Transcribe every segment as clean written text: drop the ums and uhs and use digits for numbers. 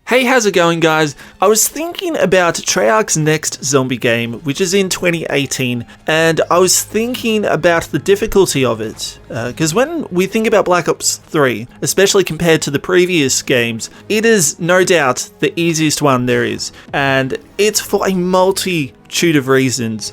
Hey, how's it going, guys? I was thinking about Treyarch's next zombie game, which is in 2018, and I was thinking about the difficulty of it. Because when we think about Black Ops 3, especially compared to the previous games, it is no doubt the easiest one there is, and it's for a multitude of reasons.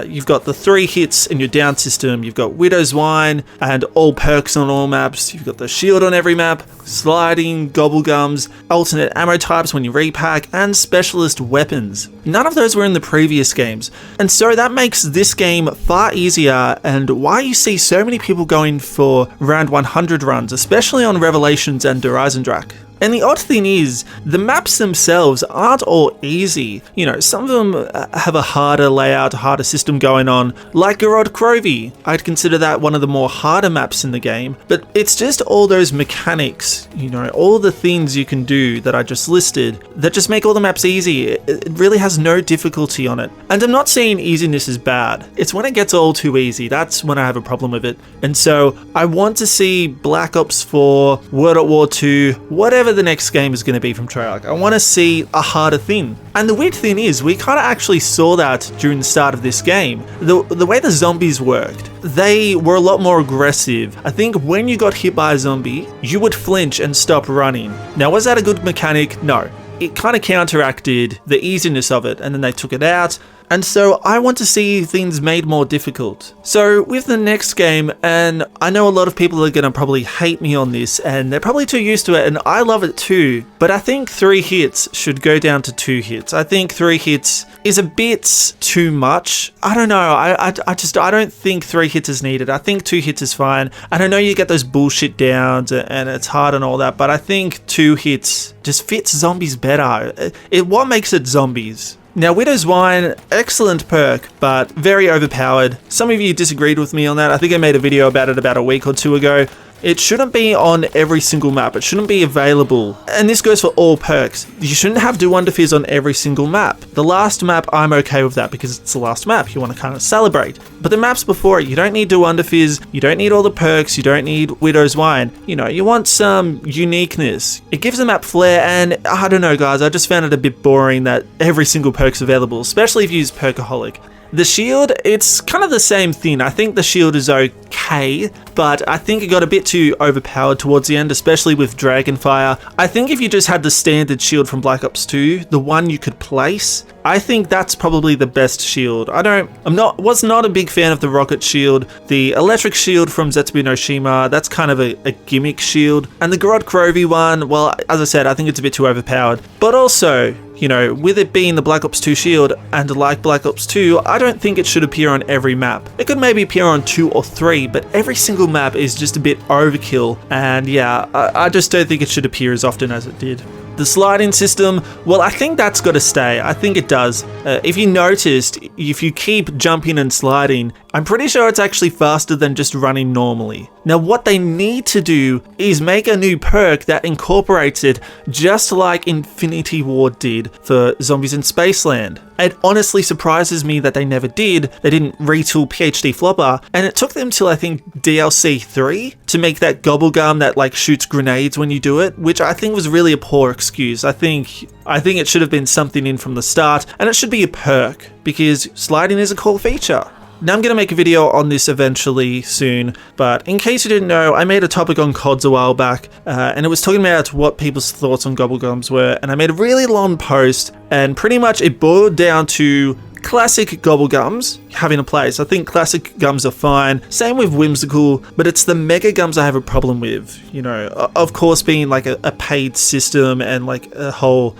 You've got the 3 hits in your down system, you've got Widow's Wine and all perks on all maps, you've got the shield on every map, sliding, gobblegums, alternate ammo types when you repack, and specialist weapons. None of those were in the previous games, and so that makes this game far easier, and why you see so many people going for around 100 runs, especially on Revelations and Dreisendrach. And the odd thing is, the maps themselves aren't all easy. You know, some of them have a harder layout, a harder system going on, like Gorod Krovi. I'd consider that one of the more harder maps in the game, but it's just all those mechanics, you know, all the things you can do that I just listed that just make all the maps easy. It really has no difficulty on it. And I'm not saying easiness is bad. It's when it gets all too easy, that's when I have a problem with it. And so I want to see Black Ops 4, World at War 2, whatever the next game is going to be from Treyarch. I want to see a harder thing. And the weird thing is, we kind of actually saw that during the start of this game. The way the zombies worked, they were a lot more aggressive. I think when you got hit by a zombie, you would flinch and stop running. Now, was that a good mechanic? No. It kind of counteracted the easiness of it, and then they took it out. And so I want to see things made more difficult. So with the next game, and I know a lot of people are going to probably hate me on this, and they're probably too used to it, and I love it too, but I think 3 hits should go down to 2 hits. I think 3 hits is a bit too much. I don't know, I don't think 3 hits is needed. I think 2 hits is fine. And I know you get those bullshit downs, and it's hard and all that, but I think 2 hits just fits zombies better. What makes it zombies? Now, Widow's Wine, excellent perk, but very overpowered. Some of you disagreed with me on that. I think I made a video about it about a week or 2 ago. It shouldn't be on every single map. It shouldn't be available. And this goes for all perks. You shouldn't have Do Wonder Fizz on every single map. The last map, I'm okay with that because it's the last map. You want to kind of celebrate. But the maps before it, you don't need Do Wonder Fizz. You don't need all the perks. You don't need Widow's Wine. You know, you want some uniqueness. It gives the map flair, and I don't know, guys. I just found it a bit boring that every single perk's available, especially if you use Perkaholic. The shield, it's kind of the same thing. I think the shield is okay, but I think it got a bit too overpowered towards the end, especially with Dragonfire. I think if you just had the standard shield from Black Ops 2, the one you could place, I think that's probably the best shield. Was not a big fan of the rocket shield. The electric shield from Zetsubu no Shima, that's kind of a gimmick shield. And the Gorod Krovi one, well, as I said, I think it's a bit too overpowered. But also, you know, with it being the Black Ops 2 shield, and like Black Ops 2, I don't think it should appear on every map. It could maybe appear on 2 or 3, but every single map is just a bit overkill. And yeah, I just don't think it should appear as often as it did. The sliding system, well, I think that's got to stay. I think it does. If you noticed, if you keep jumping and sliding, I'm pretty sure it's actually faster than just running normally. Now, what they need to do is make a new perk that incorporates it, just like Infinity Ward did for Zombies in Spaceland. It honestly surprises me that they never did. They didn't retool PhD Flopper, and it took them till, I think, DLC 3 to make that gobblegum that like shoots grenades when you do it, which I think was really a poor excuse. I think it should have been something in from the start, and it should be a perk, because sliding is a core feature. Now, I'm going to make a video on this eventually soon, but in case you didn't know, I made a topic on CODs a while back, and it was talking about what people's thoughts on gobblegums were, and I made a really long post, and pretty much it boiled down to classic gobblegums having a place. I think classic gums are fine. Same with whimsical, but it's the mega gums I have a problem with. You know, of course, being like a paid system and like a whole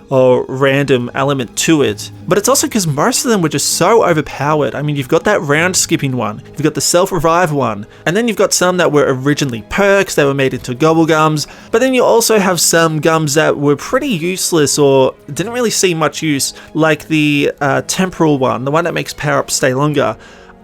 random element to it. But it's also because most of them were just so overpowered. I mean, you've got that round skipping one, you've got the self-revive one, and then you've got some that were originally perks that were made into gobblegums. But then you also have some gums that were pretty useless or didn't really see much use, like the temporal one, the one that makes power-ups stay longer.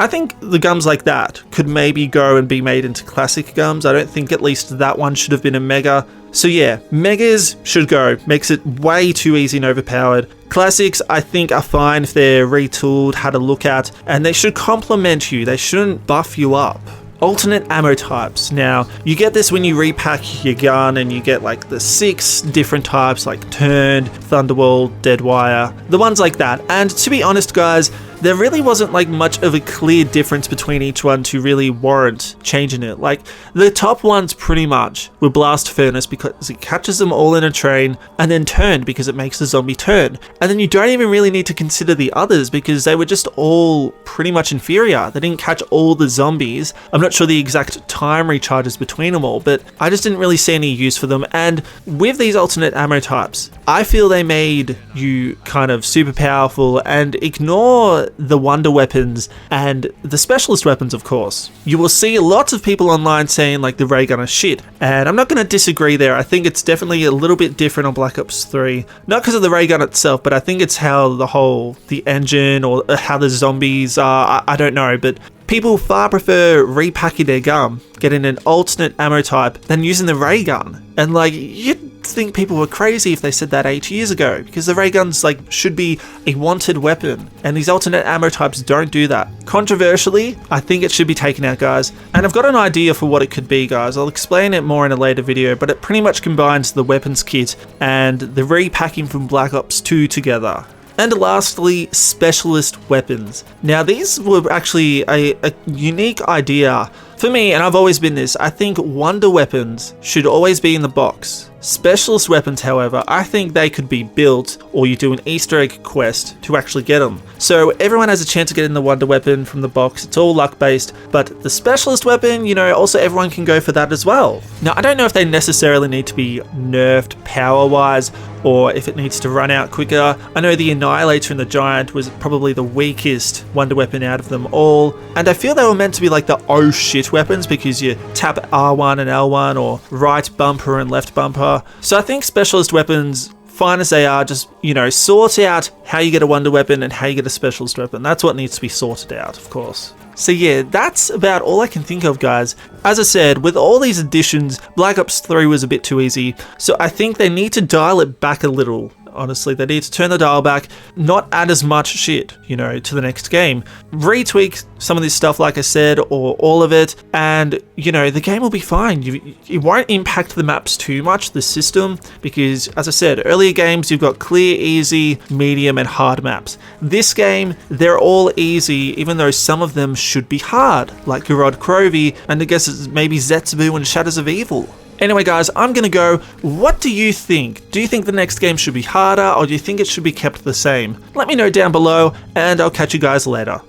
I think the gums like that could maybe go and be made into classic gums. I don't think at least that one should have been a mega. So yeah, megas should go. Makes it way too easy and overpowered. Classics, I think, are fine if they're retooled, had a look at, and they should complement you. They shouldn't buff you up. alternate ammo types. Now, you get this when you repack your gun and you get like the 6 different types like Turned, Thunderbolt, Deadwire, the ones like that. And to be honest, guys, there really wasn't like much of a clear difference between each one to really warrant changing it. Like the top ones pretty much were Blast Furnace because it catches them all in a train, and then Turned because it makes the zombie turn. And then you don't even really need to consider the others because they were just all pretty much inferior. They didn't catch all the zombies. I'm not sure the exact time recharges between them all, but I just didn't really see any use for them. And with these alternate ammo types, I feel they made you kind of super powerful and ignore the wonder weapons and the specialist weapons, of course. You will see lots of people online saying like the ray gun is shit, and I'm not going to disagree there. I think it's definitely a little bit different on Black Ops 3, not because of the ray gun itself, but I think it's how the engine or how the zombies are. I don't know, but people far prefer repacking their gun, getting an alternate ammo type, than using the ray gun. And like, you'd think people were crazy if they said that 8 years ago, because the ray guns like should be a wanted weapon, and these alternate ammo types don't do that. Controversially, I think it should be taken out, guys. And I've got an idea for what it could be, guys. I'll explain it more in a later video, but it pretty much combines the weapons kit and the repacking from Black Ops 2 together. And lastly, specialist weapons. Now, these were actually a unique idea for me, and I've always been this. I think wonder weapons should always be in the box. Specialist weapons, however, I think they could be built, or you do an Easter egg quest to actually get them. So everyone has a chance to get in the wonder weapon from the box. It's all luck based, but the specialist weapon, you know, also everyone can go for that as well. Now, I don't know if they necessarily need to be nerfed power wise, or if it needs to run out quicker. I know the Annihilator and the Giant was probably the weakest wonder weapon out of them all, and I feel they were meant to be like the oh shit weapons because you tap R1 and L1 or right bumper and left bumper. So I think specialist weapons, fine as they are, just, you know, sort out how you get a wonder weapon and how you get a specialist weapon. That's what needs to be sorted out, of course. So yeah, that's about all I can think of, guys. As I said, with all these additions, Black Ops 3 was a bit too easy, so I think they need to dial it back a little. Honestly, they need to turn the dial back, not add as much shit, you know, to the next game. Retweak some of this stuff, like I said, or all of it, and, you know, the game will be fine. It won't impact the maps too much, the system, because, as I said, earlier games, you've got clear, easy, medium, and hard maps. This game, they're all easy, even though some of them should be hard, like Gorod Krovi, and I guess it's maybe Zetsubu and Shadows of Evil. Anyway, guys, I'm going to go. What do you think? Do you think the next game should be harder, or do you think it should be kept the same? Let me know down below, and I'll catch you guys later.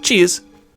Cheers!